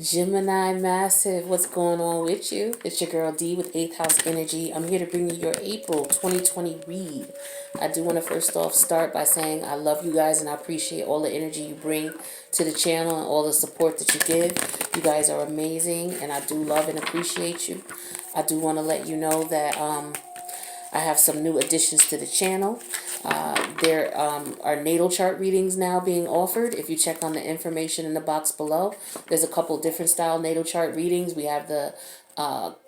Gemini Massive, what's going on with you? It's your girl D with 8th House Energy. I'm here to bring you your April 2020 read. I do want to first off start by saying I love you guys and I appreciate all the energy you bring to the channel and all the support that you give. You guys are amazing and I do love and appreciate you. I do want to let you know that I have some new additions to the channel. There are natal chart readings now being offered. If you check on the information in the box below, there's a couple different style natal chart readings. We have the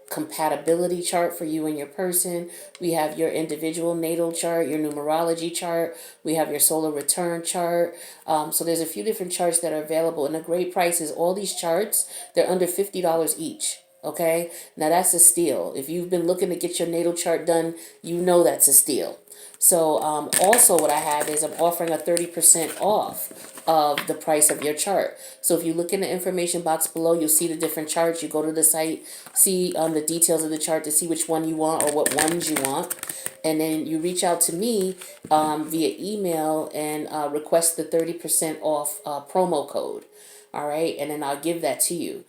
compatibility chart for you and your person. We have your individual natal chart, your numerology chart. We have your solar return chart. So there's a few different charts that are available, and the great price is all these charts, they're under $50 each. Okay, now that's a steal. If you've been looking to get your natal chart done, you know that's a steal. So also what I have is I'm offering a 30% off of the price of your chart. So if you look in the information box below, you'll see the different charts. You go to the site, see the details of the chart to see which one you want or what ones you want. And then you reach out to me via email and request the 30% off promo code. All right, and then I'll give that to you.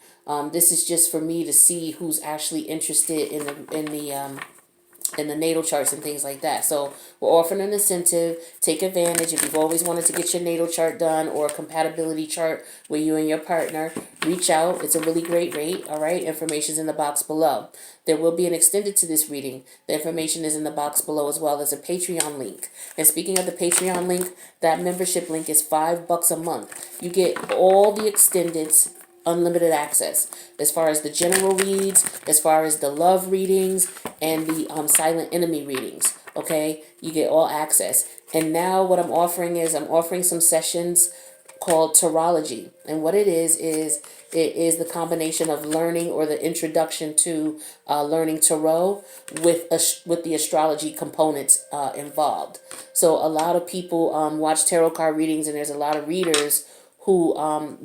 This is just for me to see who's actually interested in the natal charts and things like that. So we're offering an incentive. Take advantage. If you've always wanted to get your natal chart done or a compatibility chart with you and your partner, reach out. It's a really great rate. All right, information's in the box below. There will be an extended to this reading. The information is in the box below as well as a Patreon link. And speaking of the Patreon link, that membership link is $5 a month. You get all the extendeds, unlimited access as far as the general reads, as far as the love readings and the silent enemy readings. Okay, you get all access. And now what I'm offering is I'm offering some sessions called Tarology, and what it is it is the combination of learning or the introduction to learning tarot with the astrology components involved. So a lot of people watch tarot card readings, and there's a lot of readers who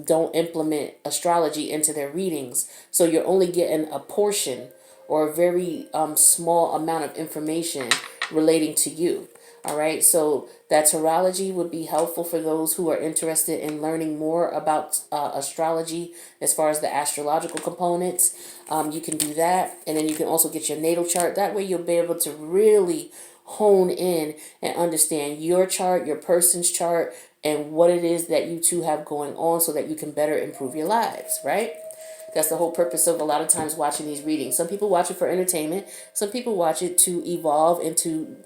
don't implement astrology into their readings. So you're only getting a portion or a very small amount of information relating to you. All right, so that tarology would be helpful for those who are interested in learning more about astrology as far as the astrological components. You can do that, and then you can also get your natal chart. That way you'll be able to really hone in and understand your chart, your person's chart, and what it is that you two have going on so that you can better improve your lives, right? That's the whole purpose of a lot of times watching these readings. Some people watch it for entertainment. Some people watch it to evolve and to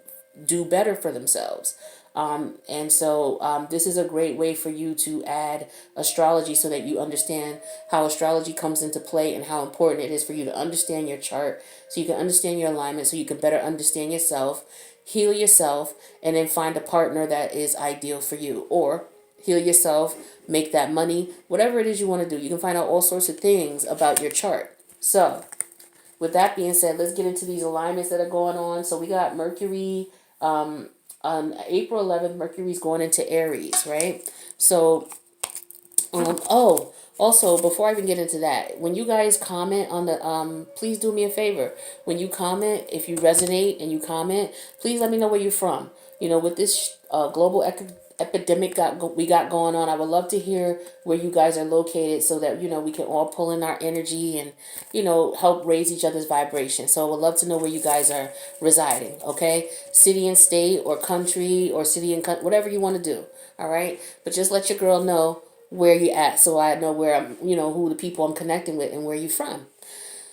do better for themselves. And so this is a great way for you to add astrology so that you understand how astrology comes into play and how important it is for you to understand your chart so you can understand your alignment, so you can better understand yourself, heal yourself, and then find a partner that is ideal for you. Or heal yourself, make that money, whatever it is you want to do. You can find out all sorts of things about your chart. So with that being said, let's get into these alignments that are going on. So we got Mercury on April 11th. Mercury's going into Aries, right? So oh, also, before I even get into that, when you guys comment on the please do me a favor. When you comment, if you resonate and you comment, please let me know where you're from. You know, with this global epidemic we got going on, I would love to hear where you guys are located so that, you know, we can all pull in our energy and, you know, help raise each other's vibration. So I would love to know where you guys are residing, okay? City and state or country or city and whatever you want to do, all right? But just let your girl know where you at so I know where I'm, you know, who the people I'm connecting with and where you from.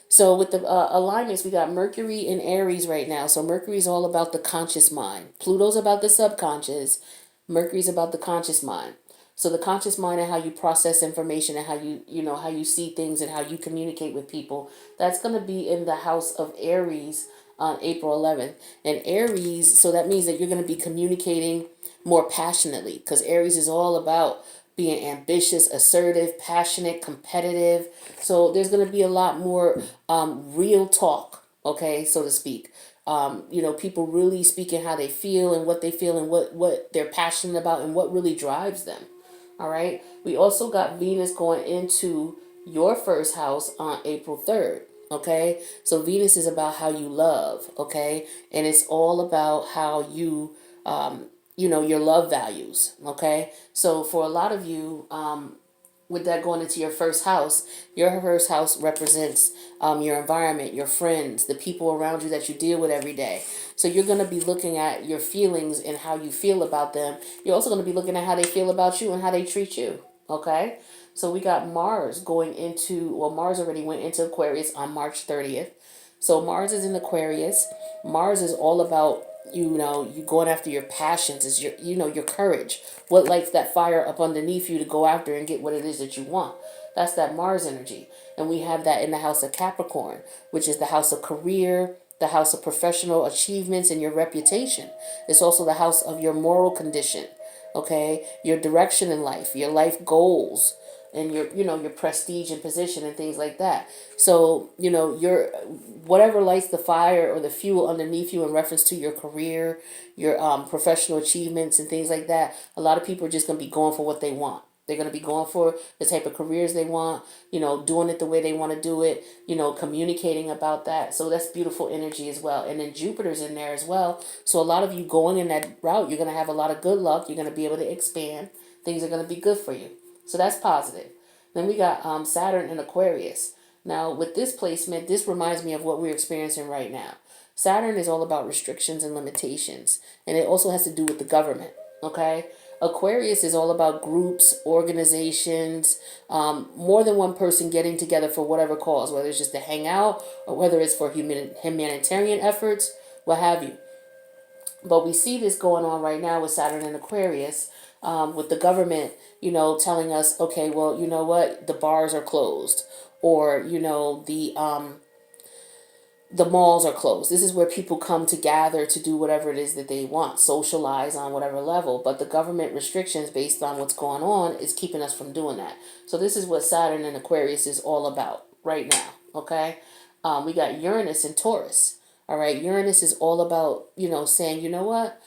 So with the alignments, we got Mercury in Aries right now. So Mercury's all about the conscious mind. Pluto's about the subconscious. Mercury's about the conscious mind. So the conscious mind and how you process information and how you know, how you see things and how you communicate with people. That's going to be in the house of Aries on April 11th. And Aries, so that means that you're going to be communicating more passionately because Aries is all about being ambitious, assertive, passionate, competitive. So there's going to be a lot more real talk, okay, so to speak. You know, people really speaking how they feel and what they feel and what they're passionate about and what really drives them. All right. We also got Venus going into your first house on April 3rd. Okay. So Venus is about how you love. Okay. And it's all about how you, you know, your love values. Okay. So for a lot of you, with that going into your first house represents your environment, your friends, the people around you that you deal with every day. So you're going to be looking at your feelings and how you feel about them. You're also going to be looking at how they feel about you and how they treat you. Okay? So we got Mars going into, well, Mars already went into Aquarius on March 30th. So Mars is in Aquarius. Mars is all about, you going after your passions, is your courage. What lights that fire up underneath you to go after and get what it is that you want. That's that Mars energy. And we have that in the house of Capricorn, which is the house of career, the house of professional achievements and your reputation. It's also the house of your moral condition, okay? Your direction in life, your life goals, and your prestige and position and things like that. So your whatever lights the fire or the fuel underneath you in reference to your career, your professional achievements and things like that. A lot of people are just going to be going for what they want. They're going to be going for the type of careers they want, doing it the way they want to do it, communicating about that. So that's beautiful energy as well. And then Jupiter's in there as well. So a lot of you going in that route, you're going to have a lot of good luck. You're going to be able to expand. Things are going to be good for you. So that's positive. Then we got Saturn in Aquarius. Now, with this placement, this reminds me of what we're experiencing right now. Saturn is all about restrictions and limitations, and it also has to do with the government, okay? Aquarius is all about groups, organizations, more than one person getting together for whatever cause, whether it's just to hang out or whether it's for humanitarian efforts, what have you. But we see this going on right now with Saturn and Aquarius, with the government, telling us, okay, well, you know what, the bars are closed, or the malls are closed. This is where people come to gather to do whatever it is that they want, socialize on whatever level. But the government restrictions based on what's going on is keeping us from doing that. So this is what Saturn and Aquarius is all about right now. Okay, we got Uranus and Taurus. All right, Uranus is all about saying, you know what,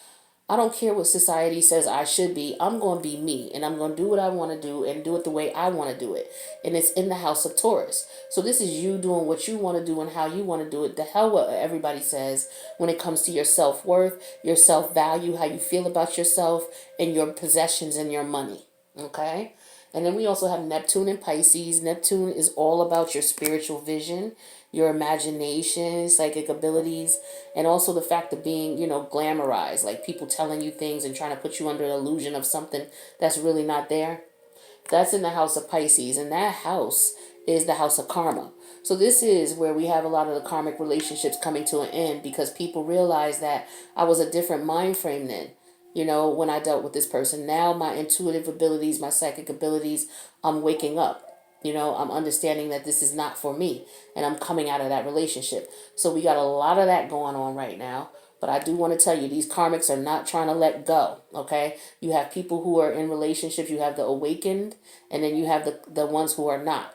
I don't care what society says I should be. I'm going to be me, and I'm going to do what I want to do and do it the way I want to do it. And it's in the house of Taurus. So this is you doing what you want to do and how you want to do it. The hell what everybody says when it comes to your self-worth, your self-value, how you feel about yourself, and your possessions and your money. Okay? And then we also have Neptune and Pisces. Neptune is all about your spiritual vision, your imagination, psychic abilities, and also the fact of being, glamorized, like people telling you things and trying to put you under an illusion of something that's really not there. That's in the house of Pisces, and that house is the house of karma. So this is where we have a lot of the karmic relationships coming to an end because people realize that I was a different mind frame then. When I dealt with this person. Now my intuitive abilities, my psychic abilities, I'm waking up. I'm understanding that this is not for me and I'm coming out of that relationship. So we got a lot of that going on right now. But I do want to tell you, these karmics are not trying to let go, okay? You have people who are in relationships, you have the awakened, and then you have the ones who are not.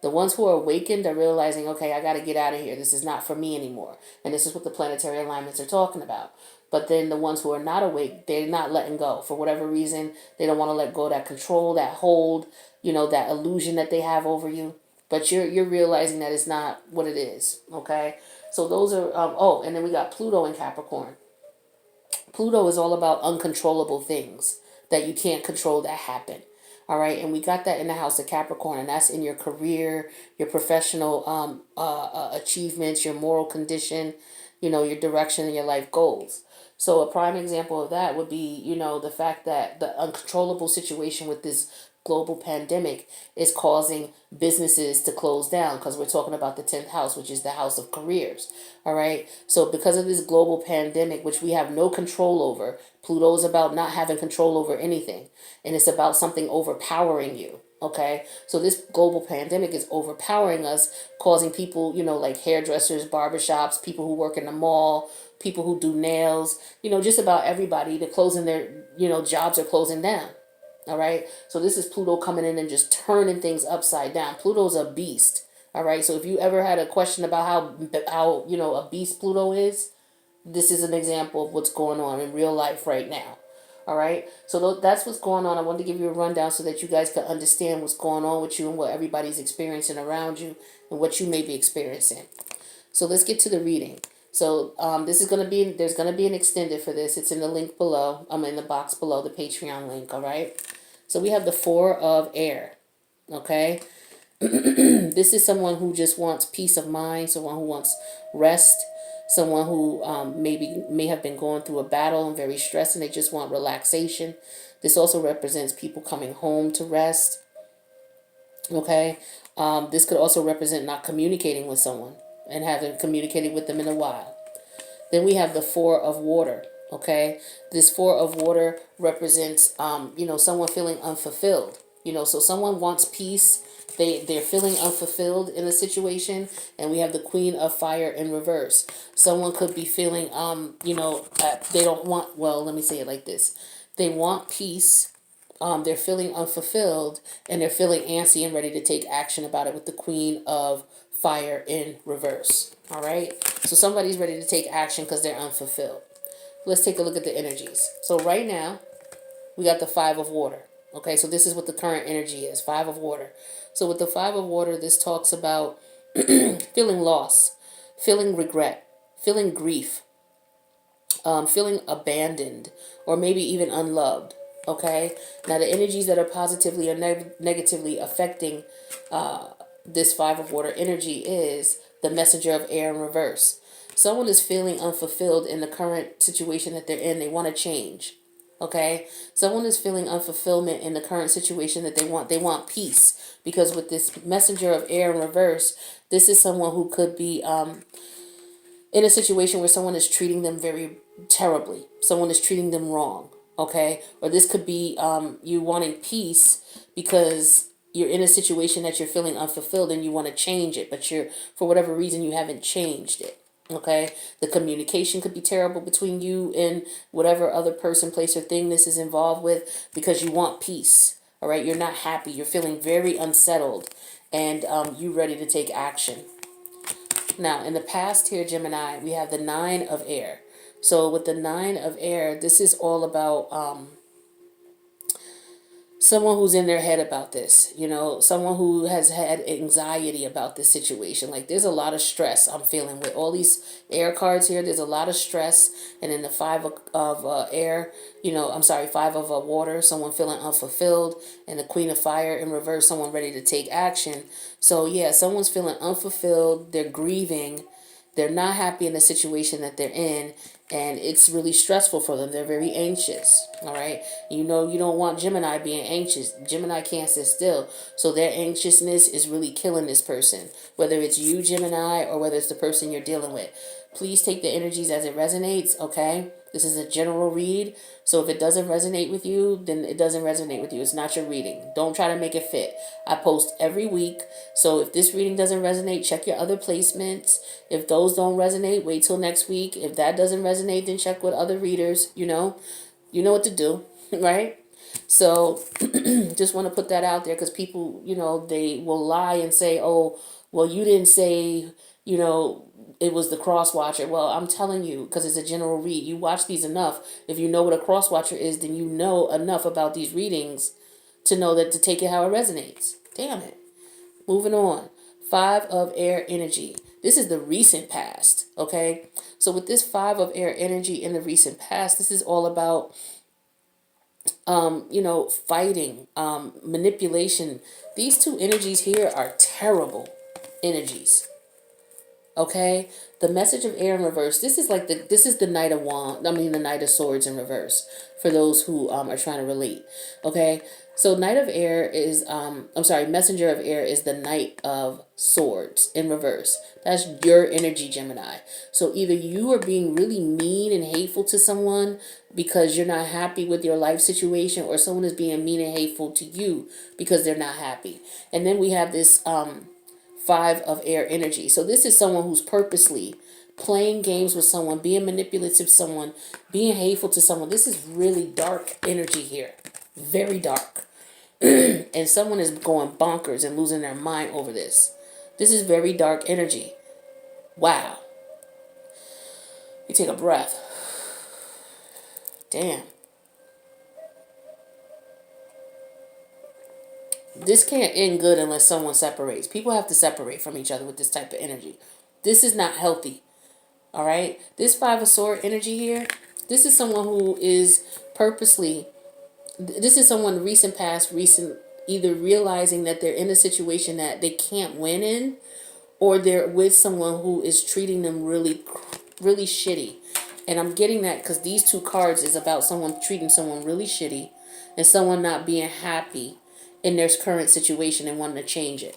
The ones who are awakened are realizing, okay, I got to get out of here. This is not for me anymore. And this is what the planetary alignments are talking about. But then the ones who are not awake, they're not letting go. For whatever reason, they don't want to let go of that control, that hold, that illusion that they have over you. But you're realizing that it's not what it is, okay? So those are, and then we got Pluto in Capricorn. Pluto is all about uncontrollable things that you can't control that happen. All right, and we got that in the house of Capricorn, and that's in your career, your professional achievements, your moral condition, your direction and your life goals. So a prime example of that would be, the fact that the uncontrollable situation with this global pandemic is causing businesses to close down because we're talking about the 10th house, which is the house of careers. All right. So because of this global pandemic, which we have no control over, Pluto is about not having control over anything. And it's about something overpowering you. Okay. So this global pandemic is overpowering us, causing people, like hairdressers, barbershops, people who work in the mall, people who do nails, just about everybody. They're closing their, jobs are closing down. All right. So this is Pluto coming in and just turning things upside down. Pluto's a beast. All right. So if you ever had a question about how a beast Pluto is, this is an example of what's going on in real life right now. All right. So that's what's going on. I wanted to give you a rundown so that you guys can understand what's going on with you and what everybody's experiencing around you and what you may be experiencing. So let's get to the reading. So this is going to be, there's going to be an extended for this. It's in the link below. I'm in the box below, the Patreon link. All right. So we have the Four of Air. Okay. This is someone who just wants peace of mind, someone who wants rest, someone who maybe may have been going through a battle and very stressed and they just want relaxation. This also represents people coming home to rest. Okay. This could also represent not communicating with someone and haven't communicated with them in a while. Then we have the Four of Water. Okay, this Four of Water represents, someone feeling unfulfilled. So someone wants peace. They're feeling unfulfilled in a situation, and we have the Queen of Fire in reverse. Someone could be feeling, they don't want. Well, let me say it like this: they want peace. They're feeling unfulfilled, and they're feeling antsy and ready to take action about it with the Queen of Fire in reverse. All right. So somebody's ready to take action because they're unfulfilled. Let's take a look at the energies. So right now, we got the Five of Water. Okay, so this is what the current energy is, Five of Water. So with the Five of Water, this talks about feeling loss, feeling regret, feeling grief, feeling abandoned, or maybe even unloved. Okay, now the energies that are positively or negatively affecting this Five of Water energy is the Messenger of Air in reverse. Someone is feeling unfulfilled in the current situation that they're in. They want to change. Okay, someone is feeling unfulfillment in the current situation that they want. They want peace, because with this Messenger of Air in reverse, this is someone who could be in a situation where someone is treating them very terribly. Someone is treating them wrong. Okay, or this could be you wanting peace because you're in a situation that you're feeling unfulfilled and you want to change it, but for whatever reason you haven't changed it. Okay, the communication could be terrible between you and whatever other person, place, or thing this is involved with, because you want peace. All right, you're not happy. You're feeling very unsettled, and you ready to take action. Now, in the past here, Gemini, we have the Nine of Air. So with the Nine of Air, this is all about someone who's in their head about this, someone who has had anxiety about this situation. Like, there's a lot of stress I'm feeling with all these air cards here. There's a lot of stress. And in the Five of air, I'm sorry, Five of water, someone feeling unfulfilled. And the Queen of Fire in reverse, someone ready to take action. So yeah, someone's feeling unfulfilled. They're grieving. They're not happy in the situation that they're in, and it's really stressful for them. They're very anxious, all right? You don't want Gemini being anxious. Gemini can't sit still, so their anxiousness is really killing this person, whether it's you, Gemini, or whether it's the person you're dealing with. Please take the energies as it resonates, okay? This is a general read, so if it doesn't resonate with you, then it doesn't resonate with you. It's not your reading. Don't try to make it fit. I post every week, so if this reading doesn't resonate, check your other placements. If those don't resonate, wait till next week. If that doesn't resonate, then check with other readers. You know what to do, right? So just want to put that out there, because people, they will lie and say, oh, well, you didn't say, it was the cross watcher. Well, I'm telling you, because it's a general read. You watch these enough. If you know what a cross watcher is, then you know enough about these readings to know that to take it how it resonates. Damn it. Moving on. Five of Air energy. This is the recent past, okay? So with this Five of Air energy in the recent past, this is all about fighting, manipulation. These two energies here are terrible energies. Okay, the Message of Air in reverse. This is the Knight of Wands. I mean, the Knight of Swords in reverse. For those who are trying to relate. Okay, so Knight of Air is Messenger of Air is the Knight of Swords in reverse. That's your energy, Gemini. So either you are being really mean and hateful to someone because you're not happy with your life situation, or someone is being mean and hateful to you because they're not happy. And then we have this Five of Air energy. So this is someone who's purposely playing games with someone, being manipulative to someone, being hateful to someone. This is really dark energy here. Very dark. And someone is going bonkers and losing their mind over this. This is very dark energy. Wow. You take a breath. Damn. This can't end good unless someone separates. People have to separate from each other with this type of energy. This is not healthy. All right. This Five of Sword energy here. This is someone who is purposely. This is someone recent past, recent, either realizing that they're in a situation that they can't win in, or they're with someone who is treating them really, really shitty. And I'm getting that because these two cards is about someone treating someone really shitty and someone not being happy in their current situation and wanting to change it.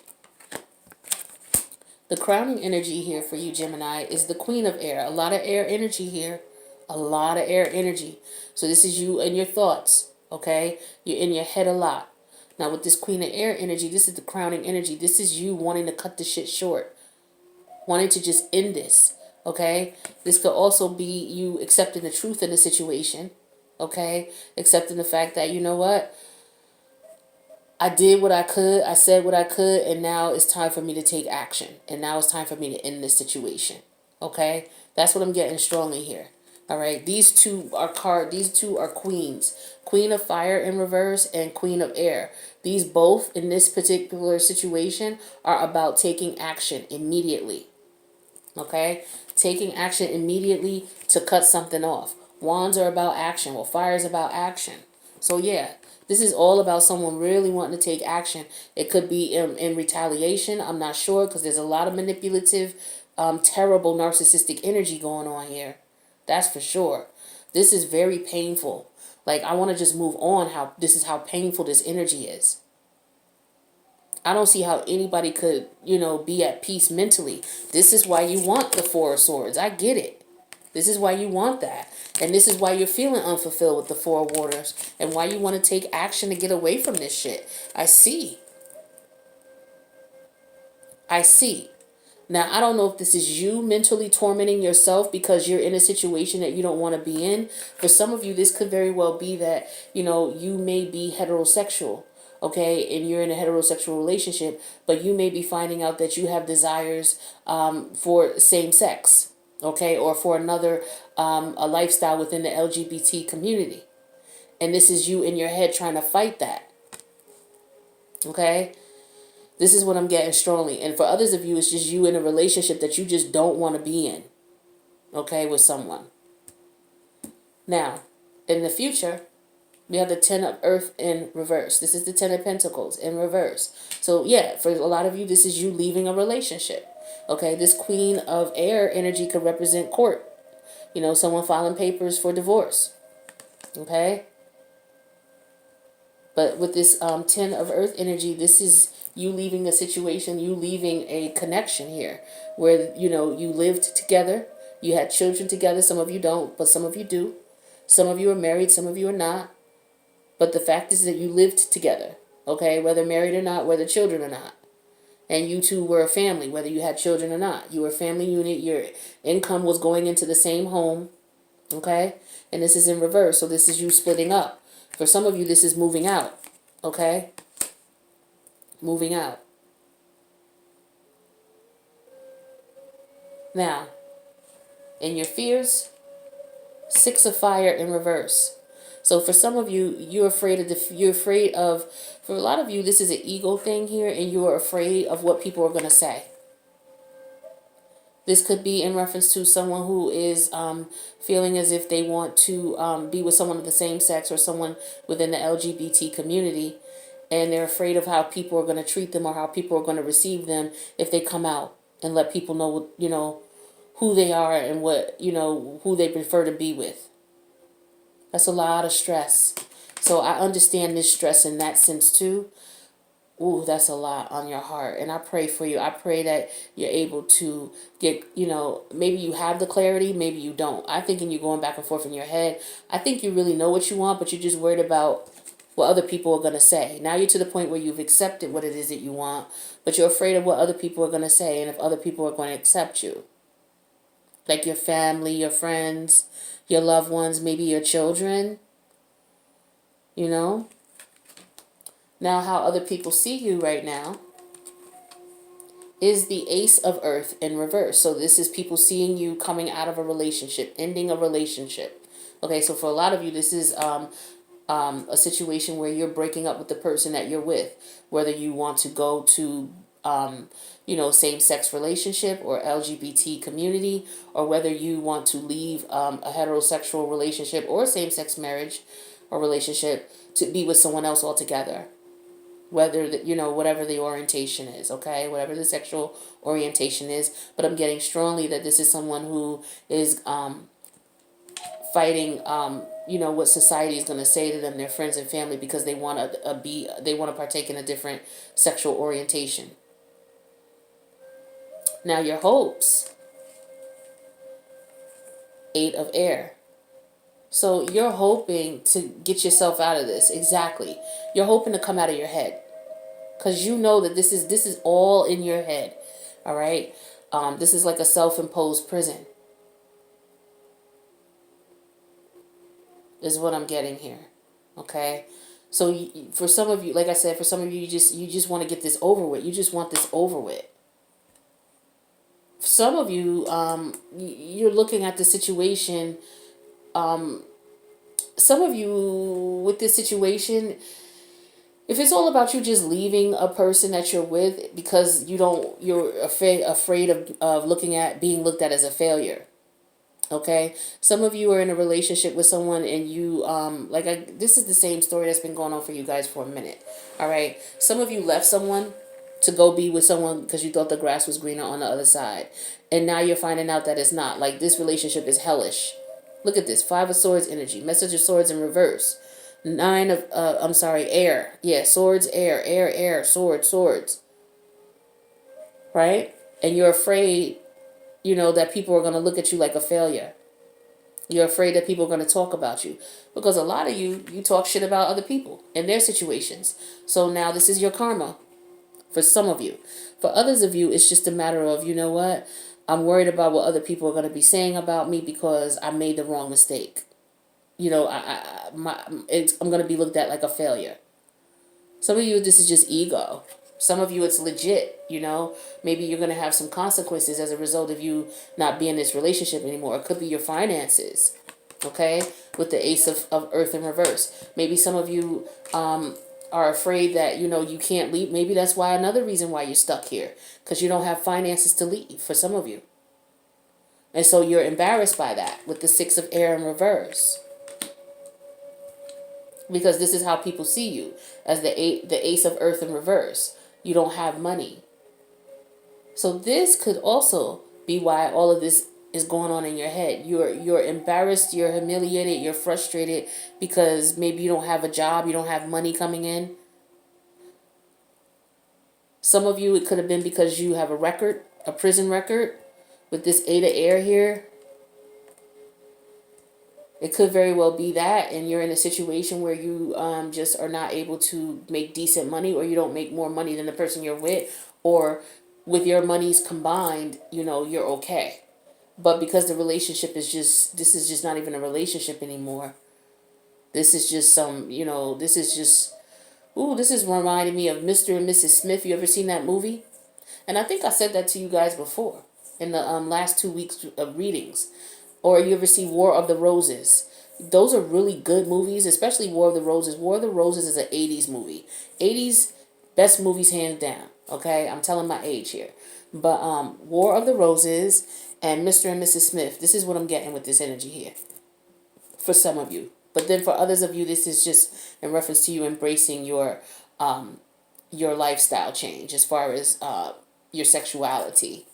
The crowning energy here for you, Gemini, is the Queen of Air. A lot of air energy here. A lot of air energy. So this is you and your thoughts, okay? You're in your head a lot. Now with this Queen of Air energy, this is the crowning energy. This is you wanting to cut the shit short. Wanting to just end this, okay? This could also be you accepting the truth in the situation, okay? Accepting the fact that, you know what? I did what I could, I said what I could, and now it's time for me to take action. And now it's time for me to end this situation. Okay? That's what I'm getting strongly here. All right? These two are queens. Queen of Fire in reverse and Queen of Air. These both in this particular situation are about taking action immediately. Okay? Taking action immediately to cut something off. Wands are about action. Well, fire is about action. So yeah, this is all about someone really wanting to take action. It could be in retaliation. I'm not sure because there's a lot of manipulative, terrible narcissistic energy going on here. That's for sure. This is very painful. Like, I want to just move on. This is how painful this energy is. I don't see how anybody could, be at peace mentally. This is why you want the Four of Swords. I get it. This is why you want that. And this is why you're feeling unfulfilled with the Four of Waters. And why you want to take action to get away from this shit. I see. Now, I don't know if this is you mentally tormenting yourself because you're in a situation that you don't want to be in. For some of you, this could very well be that, you may be heterosexual. Okay, and you're in a heterosexual relationship, but you may be finding out that you have desires for same sex, okay, or for another a lifestyle within the LGBT community, and this is you in your head trying to fight that. Okay, this is what I'm getting strongly, and for others of you, it's just you in a relationship that you just don't want to be in, okay, with someone. Now, in the future, we have the Ten of Earth in reverse. This is the Ten of Pentacles in reverse. So yeah, for a lot of you, this is you leaving a relationship. Okay, this Queen of Air energy could represent court. Someone filing papers for divorce. Okay. But with this Ten of Earth energy, this is you leaving a situation, you leaving a connection here where, you lived together. You had children together. Some of you don't, but some of you do. Some of you are married, some of you are not. But the fact is that you lived together, okay, whether married or not, whether children or not. And you two were a family, whether you had children or not. You were a family unit. Your income was going into the same home, okay? And this is in reverse, so this is you splitting up. For some of you, this is moving out, okay? Moving out. Now, in your fears, Six of Fire in reverse. So for some of you, you're afraid of, for a lot of you, this is an ego thing here, and you're afraid of what people are going to say. This could be in reference to someone who is feeling as if they want to be with someone of the same sex or someone within the LGBT community, and they're afraid of how people are going to treat them or how people are going to receive them if they come out and let people know, who they are and what, who they prefer to be with. That's a lot of stress. So I understand this stress in that sense too. Ooh, that's a lot on your heart. And I pray for you. I pray that you're able to get, maybe you have the clarity, maybe you don't. I think you're going back and forth in your head. I think you really know what you want, but you're just worried about what other people are going to say. Now you're to the point where you've accepted what it is that you want, but you're afraid of what other people are going to say and if other people are going to accept you. Like your family, your friends, your loved ones, maybe your children, Now how other people see you right now is the Ace of Earth in reverse. So this is people seeing you coming out of a relationship, ending a relationship. Okay, so for a lot of you, this is a situation where you're breaking up with the person that you're with, whether you want to go to same-sex relationship or LGBT community, or whether you want to leave a heterosexual relationship or same-sex marriage or relationship to be with someone else altogether. whether the, whatever the orientation is, okay, whatever the sexual orientation is. But I'm getting strongly that this is someone who is fighting what society is going to say to them, their friends and family, because they want to they want to partake in a different sexual orientation. Now your hopes, 8 of air. So you're hoping to get yourself out of this. Exactly. You're hoping to come out of your head, because you know that this is all in your head. All right. This is like a self-imposed prison, is what I'm getting here. Okay. So for some of you, like I said, for some of you, you just want to get this over with. You just want this over with. For some of you, you're looking at the situation. Some of you with this situation, if it's all about you just leaving a person that you're with because you're afraid of being looked at as a failure. Okay, some of you are in a relationship with someone and you this is the same story that's been going on for you guys for a minute. All right, some of you left someone to go be with someone because you thought the grass was greener on the other side, and now you're finding out that it's not. Like, this relationship is hellish. Look at this, 5 of Swords energy, Message of Swords in reverse, 9 of air. Yeah, swords, air, swords, right? And you're afraid, that people are going to look at you like a failure. You're afraid that people are going to talk about you, because a lot of you talk shit about other people and their situations. So now this is your karma for some of you. For others of you, it's just a matter of, you know what? I'm worried about what other people are going to be saying about me because I made the wrong mistake. I'm going to be looked at like a failure. Some of you, this is just ego. Some of you, it's legit, Maybe you're going to have some consequences as a result of you not being in this relationship anymore. It could be your finances, okay? With the Ace of Earth in reverse. Maybe some of you are afraid that, you can't leave. Maybe that's why another reason why you're stuck here, because you don't have finances to leave for some of you. And so you're embarrassed by that with the 6 of Air in reverse. Because this is how people see you, as the Ace of Earth in reverse. You don't have money. So this could also be why all of this is going on in your head. You're embarrassed, you're humiliated, you're frustrated because maybe you don't have a job, you don't have money coming in. Some of you, it could have been because you have a prison record with this 8 of air here. It could very well be that, and you're in a situation where you just are not able to make decent money, or you don't make more money than the person you're with, or with your monies combined, you're okay. But because the relationship this is just not even a relationship anymore. This is just this is reminding me of Mr. and Mrs. Smith. You ever seen that movie? And I think I said that to you guys before in the last 2 weeks of readings. Or you ever see War of the Roses? Those are really good movies, especially War of the Roses. War of the Roses is an 80s movie. 80s best movies hands down. Okay, I'm telling my age here. But War of the Roses and Mr. and Mrs. Smith. This is what I'm getting with this energy here. For some of you. But then for others of you, this is just in reference to you embracing your lifestyle change as far as your sexuality.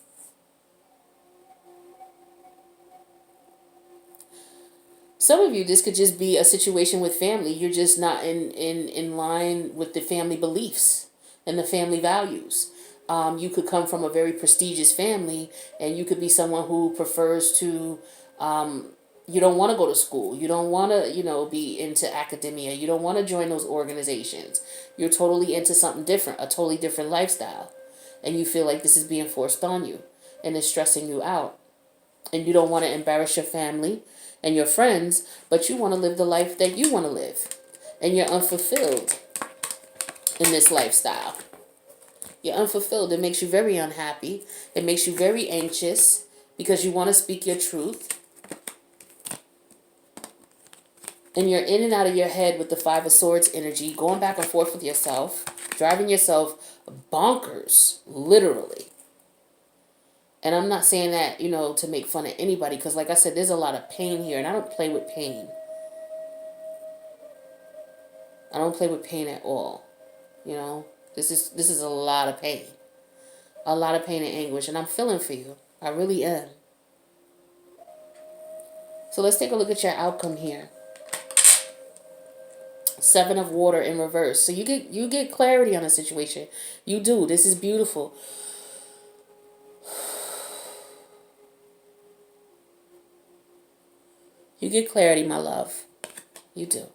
Some of you, this could just be a situation with family. You're just not in line with the family beliefs and the family values. You could come from a very prestigious family, and you could be someone who prefers to, you don't want to go to school. You don't want to, be into academia. You don't want to join those organizations. You're totally into something different, a totally different lifestyle. And you feel like this is being forced on you, and it's stressing you out. And you don't want to embarrass your family and your friends, but you want to live the life that you want to live. And you're unfulfilled in this lifestyle. You're unfulfilled. It makes you very unhappy. It makes you very anxious because you want to speak your truth. And you're in and out of your head with the 5 of Swords energy, going back and forth with yourself, driving yourself bonkers, literally. And I'm not saying that, to make fun of anybody, because like I said, there's a lot of pain here, and I don't play with pain. I don't play with pain at all. You know, this is a lot of pain. A lot of pain and anguish, and I'm feeling for you. I really am. So let's take a look at your outcome here. Seven of water in reverse. So you get clarity on the situation. You do. This is beautiful. You get clarity, my love. You do.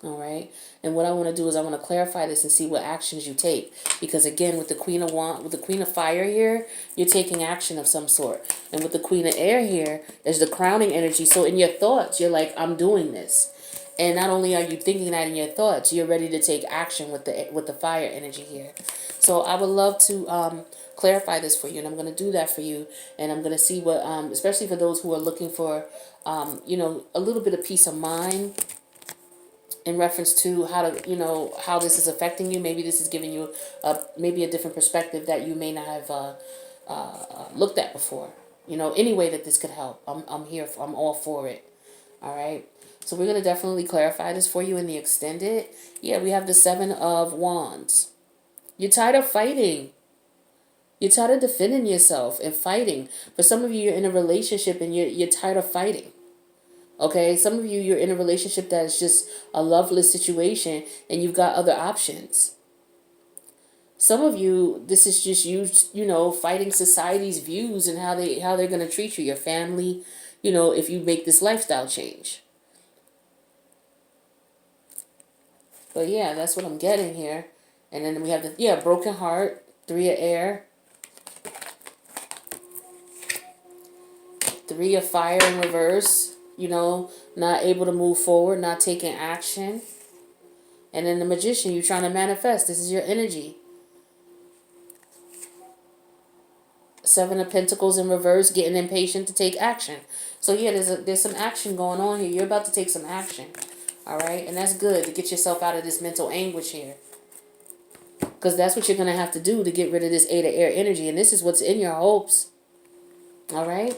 All right. And what I want to do is I want to clarify this and see what actions you take. Because again, with the with the Queen of Fire here, you're taking action of some sort. And with the Queen of Air here, there's the crowning energy. So in your thoughts, you're like, I'm doing this. And not only are you thinking that in your thoughts, you're ready to take action with the fire energy here. So I would love to clarify this for you, and I'm going to do that for you. And I'm going to see what, especially for those who are looking for, a little bit of peace of mind in reference to how to, how this is affecting you. Maybe this is giving you maybe a different perspective that you may not have looked at before. Any way that this could help, I'm here. I'm all for it. All right. So we're going to definitely clarify this for you in the extended. Yeah, we have the Seven of Wands. You're tired of fighting. You're tired of defending yourself and fighting. For some of you, you're in a relationship and you're tired of fighting. Okay, some of you, you're in a relationship that is just a loveless situation and you've got other options. Some of you, this is just you, fighting society's views and how they're going to treat you, your family, if you make this lifestyle change. But yeah, that's what I'm getting here. And then we have the, broken heart, Three of Air, Three of Fire in reverse, not able to move forward, not taking action. And then the Magician, you're trying to manifest. This is your energy. Seven of Pentacles in reverse, getting impatient to take action. So yeah, there's some action going on here. You're about to take some action. All right? And that's good to get yourself out of this mental anguish here. Because that's what you're going to have to do to get rid of this Eight of Air energy. And this is what's in your hopes. All right?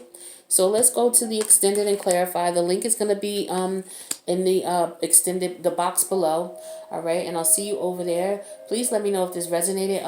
So let's go to the extended and clarify. The link is going to be in the extended, the box below. All right? And I'll see you over there. Please let me know if this resonated.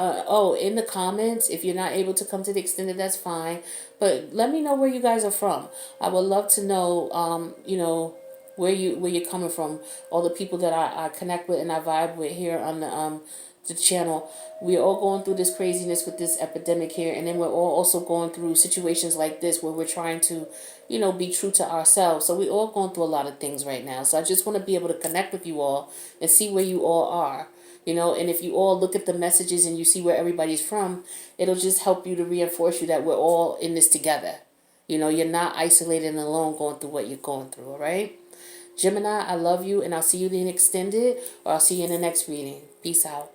In the comments, if you're not able to come to the extended, that's fine. But let me know where you guys are from. I would love to know, where you're coming from. All the people that I connect with and I vibe with here on the channel. We're all going through this craziness with this epidemic here, and then we're all also going through situations like this where we're trying to, be true to ourselves. So we're all going through a lot of things right now. So I just want to be able to connect with you all and see where you all are. And if you all look at the messages and you see where everybody's from, it'll just help you to reinforce you that we're all in this together. You're not isolated and alone going through what you're going through, all right? Gemini, I love you, and I'll see you in the extended, or I'll see you in the next reading. Peace out.